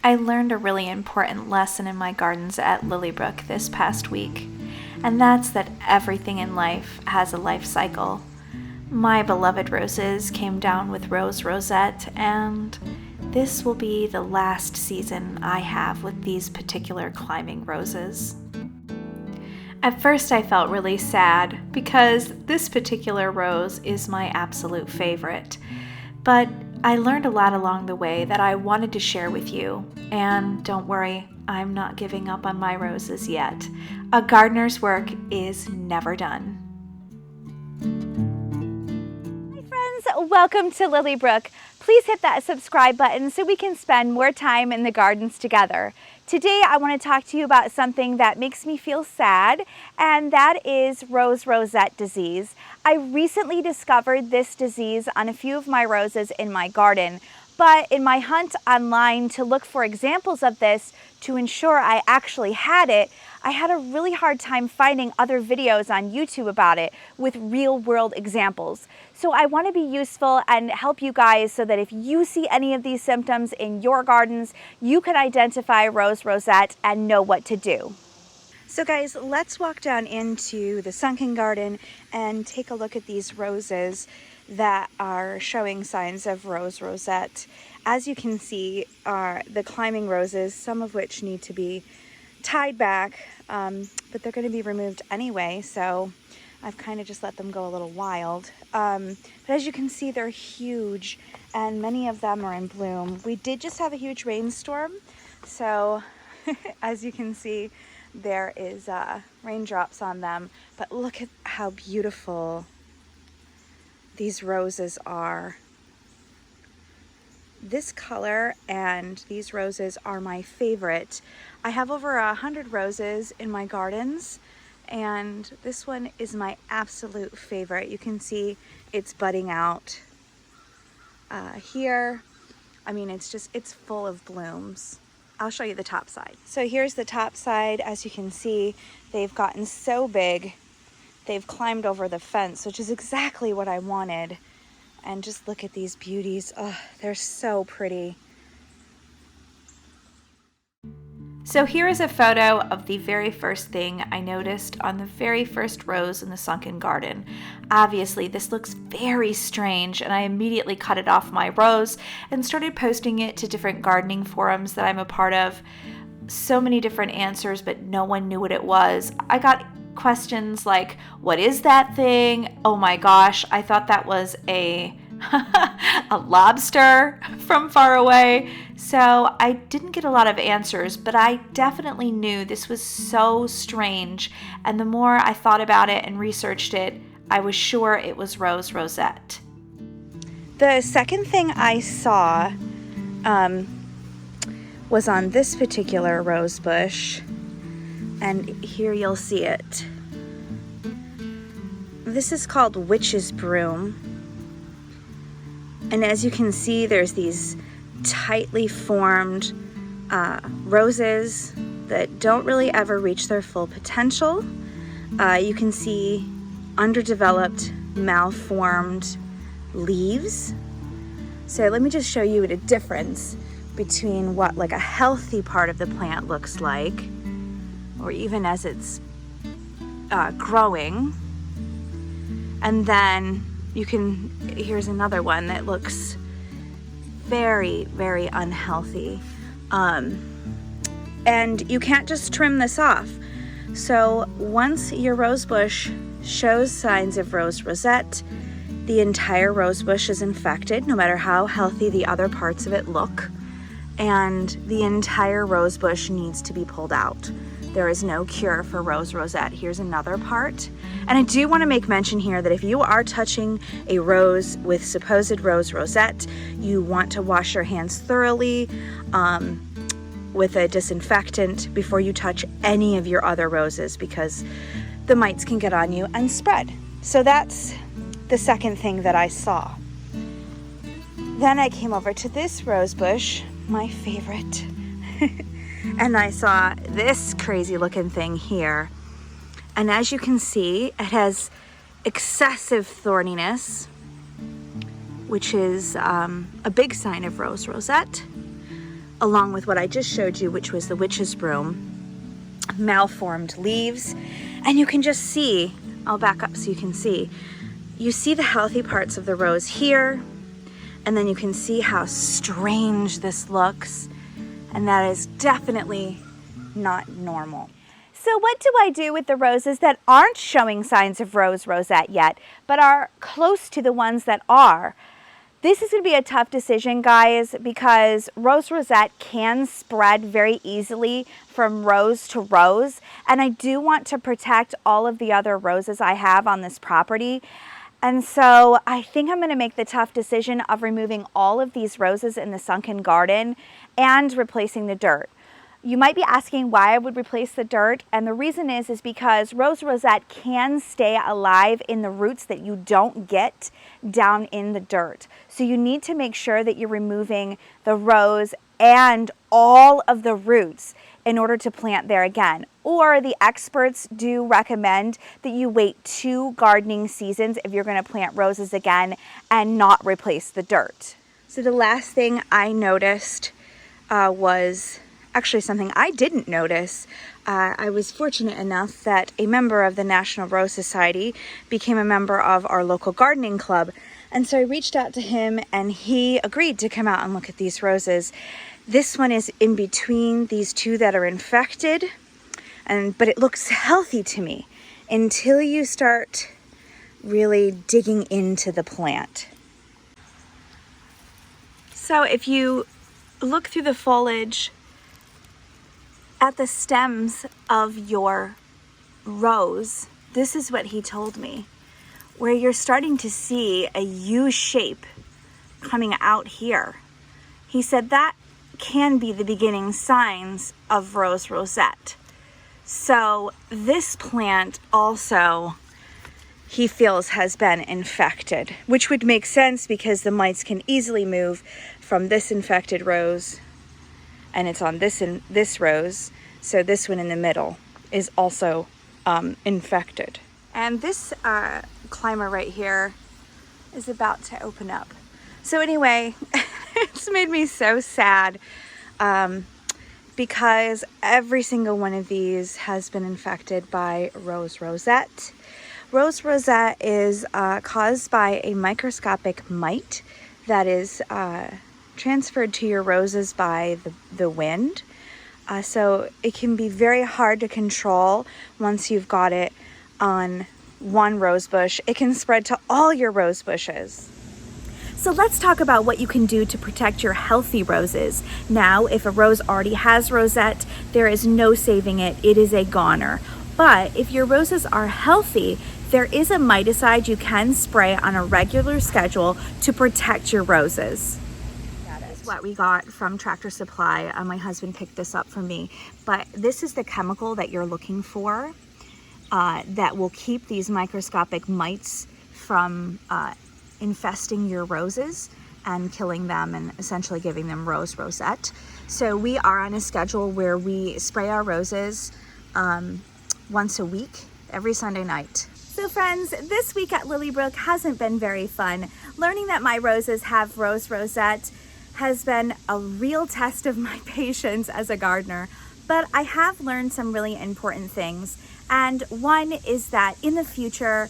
I learned a really important lesson in my gardens at Lily Brook this past week, and that's that everything in life has a life cycle. My beloved roses came down with Rosette, and this will be the last season I have with these particular climbing roses. At first I felt really sad because this particular rose is my absolute favorite, but I learned a lot along the way that I wanted to share with you, and don't worry, I'm not giving up on my roses yet. A gardener's work is never done. Hi friends, welcome to Lily Brook. Please hit that subscribe button so we can spend more time in the gardens together. Today I want to talk to you about something that makes me feel sad, and that is Rosette disease. I recently discovered this disease on a few of my roses in my garden, but in my hunt online to look for examples of this to ensure I actually had it, I had a really hard time finding other videos on YouTube about it with real-world examples. So I want to be useful and help you guys so that if you see any of these symptoms in your gardens, you can identify Rosette and know what to do. So guys, let's walk down into the Sunken garden and take a look at these roses that are showing signs of Rosette. As you can see, the climbing roses, some of which need to be tied back, but they're going to be removed anyway, so I've kind of just let them go a little wild. But as you can see, they're huge, and many of them are in bloom. We did just have a huge rainstorm, so as you can see, there is raindrops on them, but look at how beautiful these roses are. This color and these roses are my favorite. I have over 100 roses in my gardens, and this one is my absolute favorite. You can see it's budding out here. I mean, it's full of blooms. I'll show you the top side. So here's the top side. As you can see, they've gotten so big, they've climbed over the fence, which is exactly what I wanted. And just look at these beauties. Oh, they're so pretty. So here is a photo of the very first thing I noticed on the very first rose in the Sunken garden. Obviously, this looks very strange, and I immediately cut it off my rose and started posting it to different gardening forums that I'm a part of. So many different answers, but no one knew what it was. I got questions like, what is that thing? Oh my gosh, I thought that was a lobster from far away. So I didn't get a lot of answers, but I definitely knew this was so strange. And the more I thought about it and researched it, I was sure it was Rosette. The second thing I saw was on this particular rose bush, and here you'll see it. This is called witch's broom. And as you can see, there's these tightly formed roses that don't really ever reach their full potential. You can see underdeveloped, malformed leaves. So let me just show you a difference between what like a healthy part of the plant looks like, or even as it's growing. And then here's another one that looks very, very unhealthy. And you can't just trim this off. So once your rose bush shows signs of Rosette, the entire rose bush is infected, no matter how healthy the other parts of it look, and the entire rose bush needs to be pulled out. There is no cure for Rosette. Here's another part. And I do want to make mention here that if you are touching a rose with supposed Rosette, you want to wash your hands thoroughly with a disinfectant before you touch any of your other roses, because the mites can get on you and spread. So that's the second thing that I saw. Then I came over to this rose bush, my favorite. And I saw this crazy looking thing here. And as you can see, it has excessive thorniness, which is a big sign of Rosette. along with what I just showed you, which was the witch's broom, malformed leaves, and you can just see, I'll back up so you can see, you see the healthy parts of the rose here, and then you can see how strange this looks, and that is definitely not normal. So what do I do with the roses that aren't showing signs of rose rosette yet, but are close to the ones that are? This is going to be a tough decision, guys, because rose rosette can spread very easily from rose to rose, and I do want to protect all of the other roses I have on this property. And so I think I'm going to make the tough decision of removing all of these roses in the sunken garden and replacing the dirt. You might be asking why I would replace the dirt, and the reason is because rose rosette can stay alive in the roots that you don't get down in the dirt. So you need to make sure that you're removing the rose and all of the roots in order to plant there again. Or the experts do recommend that you wait 2 gardening seasons if you're going to plant roses again and not replace the dirt. So the last thing I noticed was actually something I didn't notice. I was fortunate enough that a member of the National Rose Society became a member of our local gardening club. And so I reached out to him and he agreed to come out and look at these roses. This one is in between these 2 that are infected, but it looks healthy to me until you start really digging into the plant. So if you look through the foliage at the stems of your rose, this is what he told me, where you're starting to see a U shape coming out here. He said that can be the beginning signs of rose rosette. So this plant also, he feels, has been infected, which would make sense because the mites can easily move from this infected rose, and it's on this rose, so this one in the middle is also infected. And this climber right here is about to open up. So anyway, it's made me so sad because every single one of these has been infected by rose rosette. Rose rosette is caused by a microscopic mite that is transferred to your roses by the wind. So it can be very hard to control once you've got it on one rose bush. It can spread to all your rose bushes. So let's talk about what you can do to protect your healthy roses. Now, if a rose already has rosette, there is no saving it. It is a goner. But if your roses are healthy, there is a miticide you can spray on a regular schedule to protect your roses. This is what we got from Tractor Supply. My husband picked this up for me. But this is the chemical that you're looking for that will keep these microscopic mites from infesting your roses and killing them and essentially giving them rose rosette. So we are on a schedule where we spray our roses once a week, every Sunday night. So friends, this week at Lily Brook hasn't been very fun. Learning that my roses have rose rosette has been a real test of my patience as a gardener, but I have learned some really important things. And one is that in the future,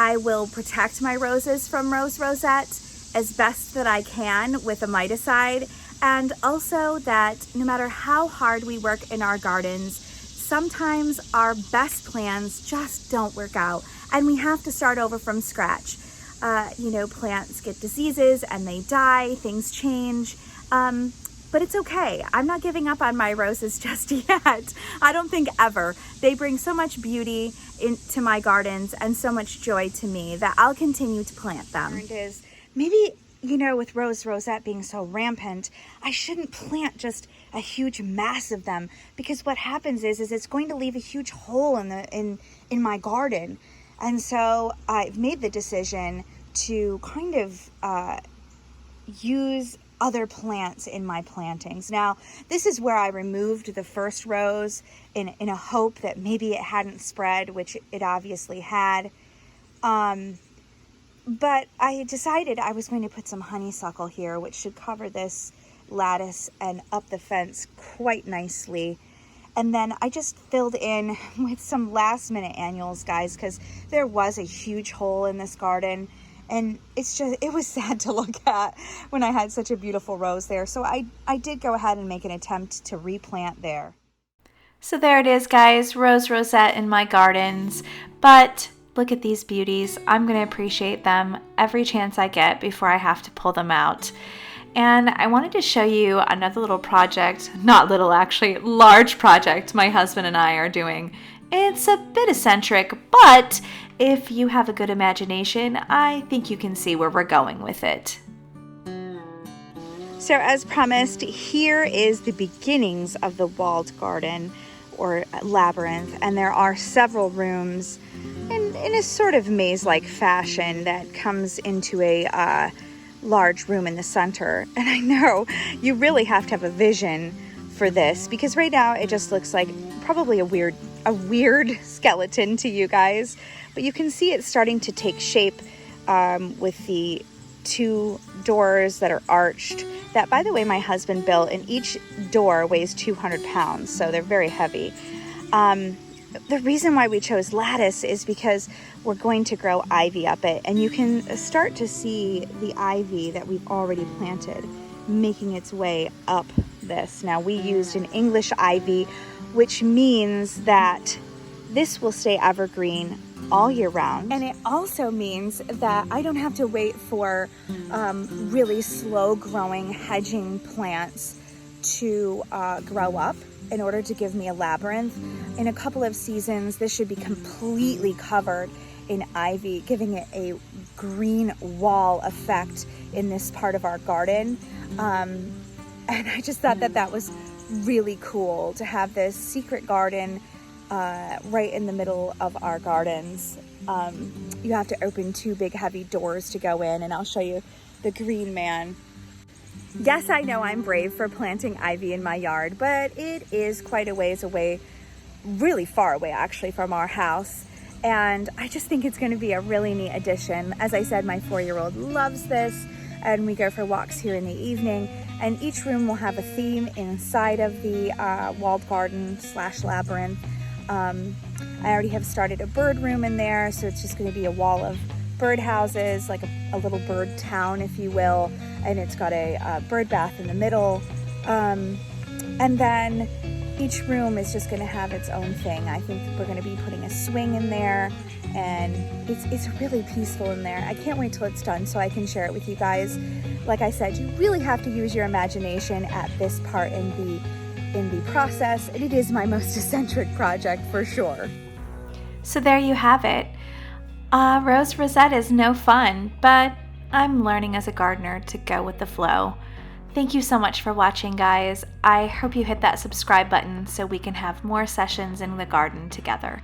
I will protect my roses from rose rosette as best that I can with a miticide, and also that no matter how hard we work in our gardens, sometimes our best plans just don't work out and we have to start over from scratch. Plants get diseases and they die, things change, but it's okay. I'm not giving up on my roses just yet. I don't think ever. They bring so much beauty into my gardens and so much joy to me that I'll continue to plant them. Maybe, with rose rosette being so rampant, I shouldn't plant just a huge mass of them, because what happens is it's going to leave a huge hole in my garden. And so I've made the decision to kind of use other plants in my plantings. Now, this is where I removed the first rose in a hope that maybe it hadn't spread, which it obviously had. But I decided I was going to put some honeysuckle here, which should cover this lattice and up the fence quite nicely. And then I just filled in with some last minute annuals, guys, because there was a huge hole in this garden. And it was sad to look at when I had such a beautiful rose there. So I did go ahead and make an attempt to replant there. So there it is, guys, Rosette in my gardens. But look at these beauties. I'm going to appreciate them every chance I get before I have to pull them out. And I wanted to show you another little project, not little actually, large project my husband and I are doing. It's a bit eccentric, but if you have a good imagination, I think you can see where we're going with it. So as promised, here is the beginnings of the walled garden or labyrinth, and there are several rooms in a sort of maze-like fashion that comes into a large room in the center. And I know you really have to have a vision for this, because right now it just looks like probably a weird skeleton to you guys, but you can see it starting to take shape with the 2 doors that are arched, that, by the way, my husband built, and each door weighs 200 pounds, so they're very heavy. The reason why we chose lattice is because we're going to grow ivy up it, and you can start to see the ivy that we've already planted making its way up this. Now, we used an English ivy, which means that this will stay evergreen all year round. And it also means that I don't have to wait for really slow growing hedging plants to grow up in order to give me a labyrinth. In a couple of seasons, this should be completely covered in ivy, giving it a green wall effect in this part of our garden. And I just thought that was really cool to have this secret garden right in the middle of our gardens. You have to open 2 big heavy doors to go in, and I'll show you the green man. Yes, I know I'm brave for planting ivy in my yard, but it is quite a ways away, really far away actually, from our house. And I just think it's going to be a really neat addition. As I said, my 4-year-old loves this, and we go for walks here in the evening. And each room will have a theme inside of the walled garden / labyrinth. I already have started a bird room in there, so it's just going to be a wall of bird houses, like a little bird town, if you will. And it's got a bird bath in the middle. And then each room is just going to have its own thing. I think we're going to be putting a swing in there, and it's really peaceful in there. I can't wait till it's done so I can share it with you guys. Like I said, you really have to use your imagination at this part in the process, and it is my most eccentric project for sure. So there you have it. Rosette is no fun, but I'm learning as a gardener to go with the flow. Thank you so much for watching, guys. I hope you hit that subscribe button so we can have more sessions in the garden together.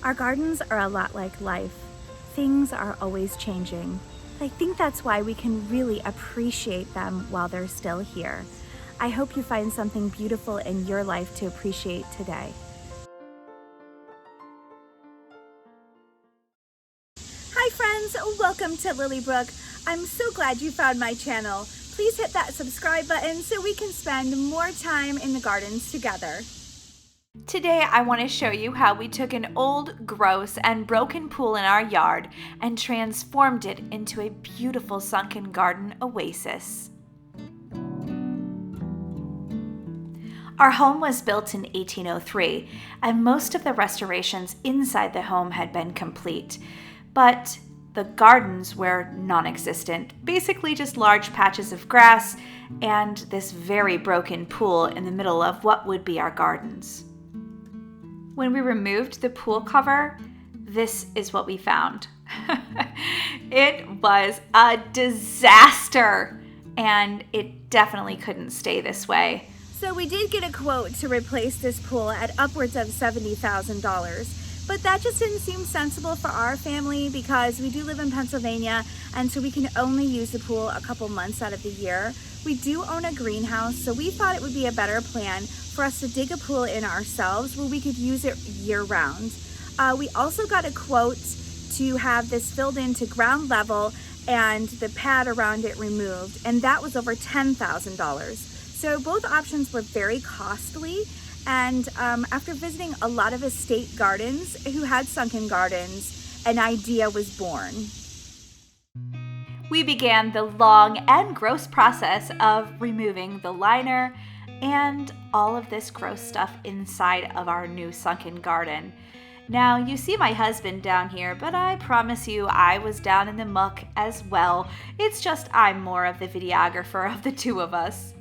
Our gardens are a lot like life. Things are always changing. I think that's why we can really appreciate them while they're still here. I hope you find something beautiful in your life to appreciate today. Hi friends, welcome to Lily Brook. I'm so glad you found my channel. Please hit that subscribe button so we can spend more time in the gardens together. Today I want to show you how we took an old, gross, and broken pool in our yard and transformed it into a beautiful sunken garden oasis. Our home was built in 1803, and most of the restorations inside the home had been complete, but the gardens were non-existent, basically just large patches of grass and this very broken pool in the middle of what would be our gardens. When we removed the pool cover, this is what we found. It was a disaster, and it definitely couldn't stay this way. So we did get a quote to replace this pool at upwards of $70,000, but that just didn't seem sensible for our family because we do live in Pennsylvania, and so we can only use the pool a couple months out of the year. We do own a greenhouse, so we thought it would be a better plan for us to dig a pool in ourselves where we could use it year-round. We also got a quote to have this filled into ground level and the pad around it removed, and that was over $10,000. So both options were very costly, and after visiting a lot of estate gardens who had sunken gardens, an idea was born. We began the long and gross process of removing the liner and all of this gross stuff inside of our new sunken garden. Now, you see my husband down here, but I promise you I was down in the muck as well. It's just I'm more of the videographer of the two of us.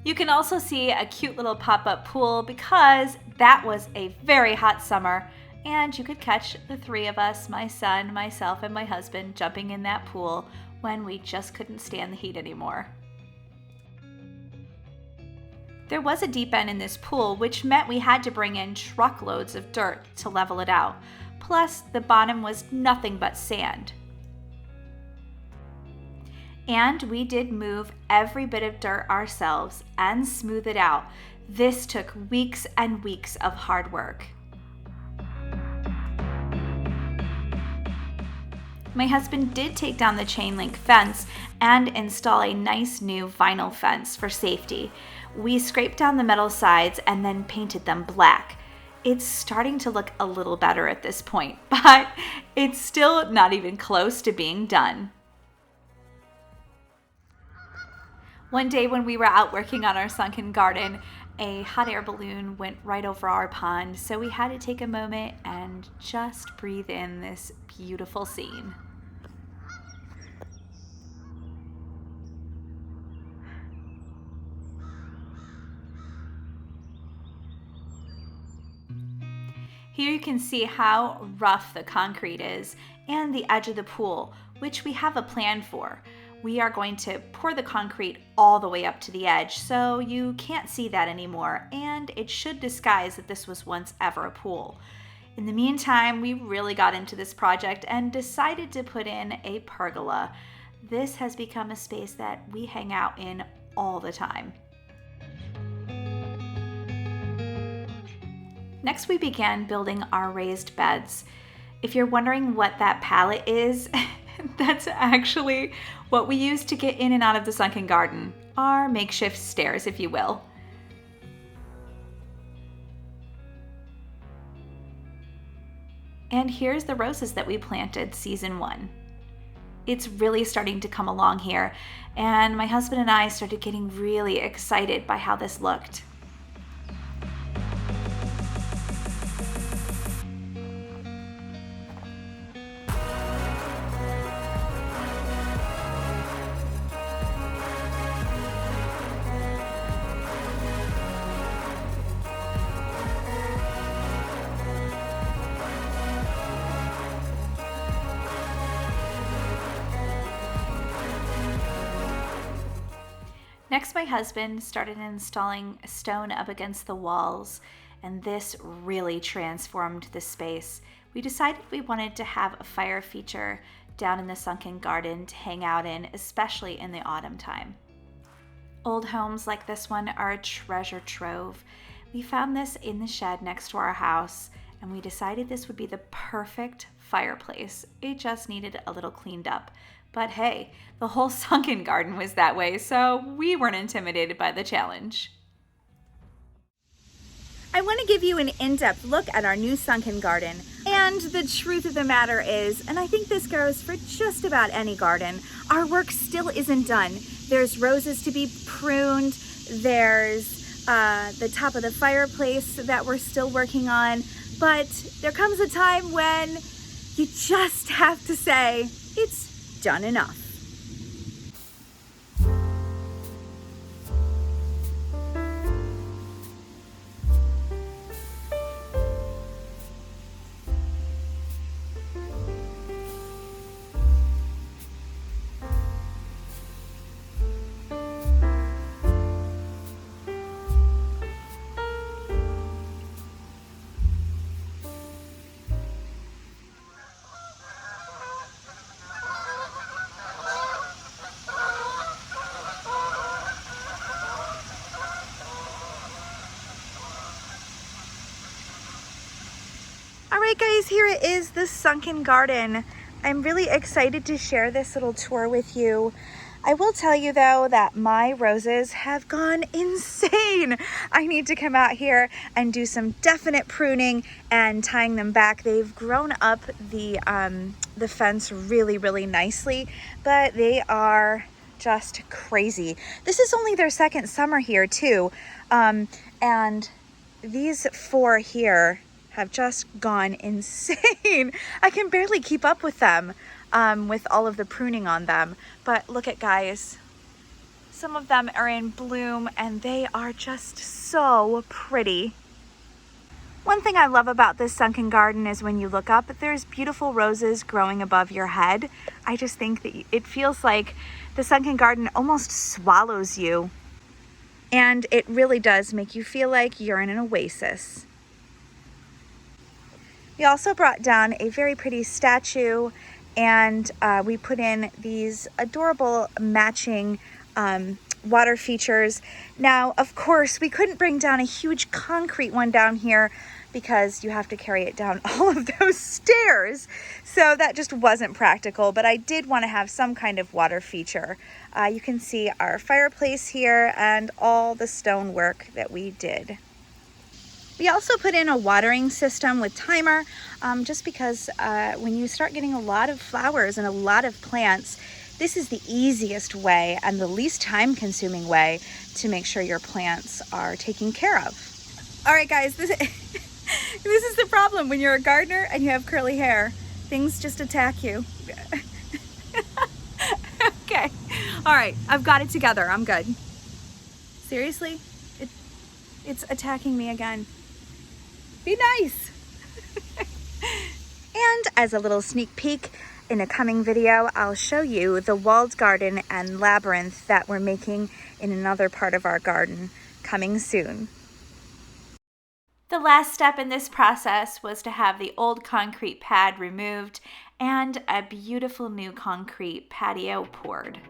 You can also see a cute little pop-up pool because that was a very hot summer, and you could catch the three of us, my son, myself, and my husband, jumping in that pool when we just couldn't stand the heat anymore. There was a deep end in this pool, which meant we had to bring in truckloads of dirt to level it out. Plus, the bottom was nothing but sand. And we did move every bit of dirt ourselves and smooth it out. This took weeks and weeks of hard work. My husband did take down the chain link fence and install a nice new vinyl fence for safety. We scraped down the metal sides and then painted them black. It's starting to look a little better at this point, but it's still not even close to being done. One day when we were out working on our sunken garden, a hot air balloon went right over our pond, so we had to take a moment and just breathe in this beautiful scene. Here you can see how rough the concrete is and the edge of the pool, which we have a plan for. We are going to pour the concrete all the way up to the edge, so you can't see that anymore, and it should disguise that this was once ever a pool. In the meantime, we really got into this project and decided to put in a pergola. This has become a space that we hang out in all the time. Next, we began building our raised beds. If you're wondering what that pallet is, that's actually what we use to get in and out of the sunken garden, our makeshift stairs, if you will. And here's the roses that we planted season 1. It's really starting to come along here, and my husband and I started getting really excited by how this looked. Next, my husband started installing stone up against the walls, and this really transformed the space. We decided we wanted to have a fire feature down in the sunken garden to hang out in, especially in the autumn time. Old homes like this one are a treasure trove. We found this in the shed next to our house, and we decided this would be the perfect fireplace. It just needed a little cleaned up. But hey, the whole sunken garden was that way, so we weren't intimidated by the challenge. I want to give you an in-depth look at our new sunken garden. And the truth of the matter is, and I think this goes for just about any garden, our work still isn't done. There's roses to be pruned, there's the top of the fireplace that we're still working on, but there comes a time when you just have to say, it's done enough. All right guys, here it is, the Sunken Garden. I'm really excited to share this little tour with you. I will tell you though that my roses have gone insane. I need to come out here and do some definite pruning and tying them back. They've grown up the fence really, really nicely, but they are just crazy. This is only their second summer here too. And these 4 here have just gone insane. I can barely keep up with them with all of the pruning on them. But look at guys, some of them are in bloom and they are just so pretty. One thing I love about this sunken garden is when you look up, there's beautiful roses growing above your head. I just think that it feels like the sunken garden almost swallows you. And it really does make you feel like you're in an oasis. We also brought down a very pretty statue, and we put in these adorable matching water features. Now, of course, we couldn't bring down a huge concrete one down here because you have to carry it down all of those stairs. So that just wasn't practical, but I did want to have some kind of water feature. You can see our fireplace here and all the stonework that we did. We also put in a watering system with timer, just because when you start getting a lot of flowers and a lot of plants, this is the easiest way and the least time-consuming way to make sure your plants are taken care of. All right, guys, this is the problem when you're a gardener and you have curly hair. Things just attack you. Okay, all right, I've got it together. I'm good. Seriously, it's attacking me again. Be nice. And as a little sneak peek, in a coming video, I'll show you the walled garden and labyrinth that we're making in another part of our garden, coming soon. The last step in this process was to have the old concrete pad removed and a beautiful new concrete patio poured.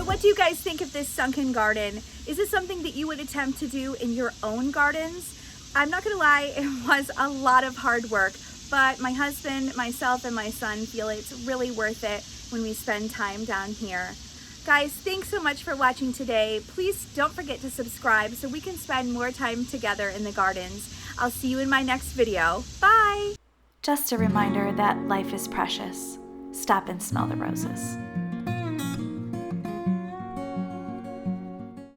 What do you guys think of this sunken garden? Is this something that you would attempt to do in your own gardens? I'm not gonna lie, it was a lot of hard work, but my husband, myself, and my son feel it's really worth it when we spend time down here. Guys, thanks so much for watching today. Please don't forget to subscribe so we can spend more time together in the gardens. I'll see you in my next video. Bye! Just a reminder that life is precious. Stop and smell the roses.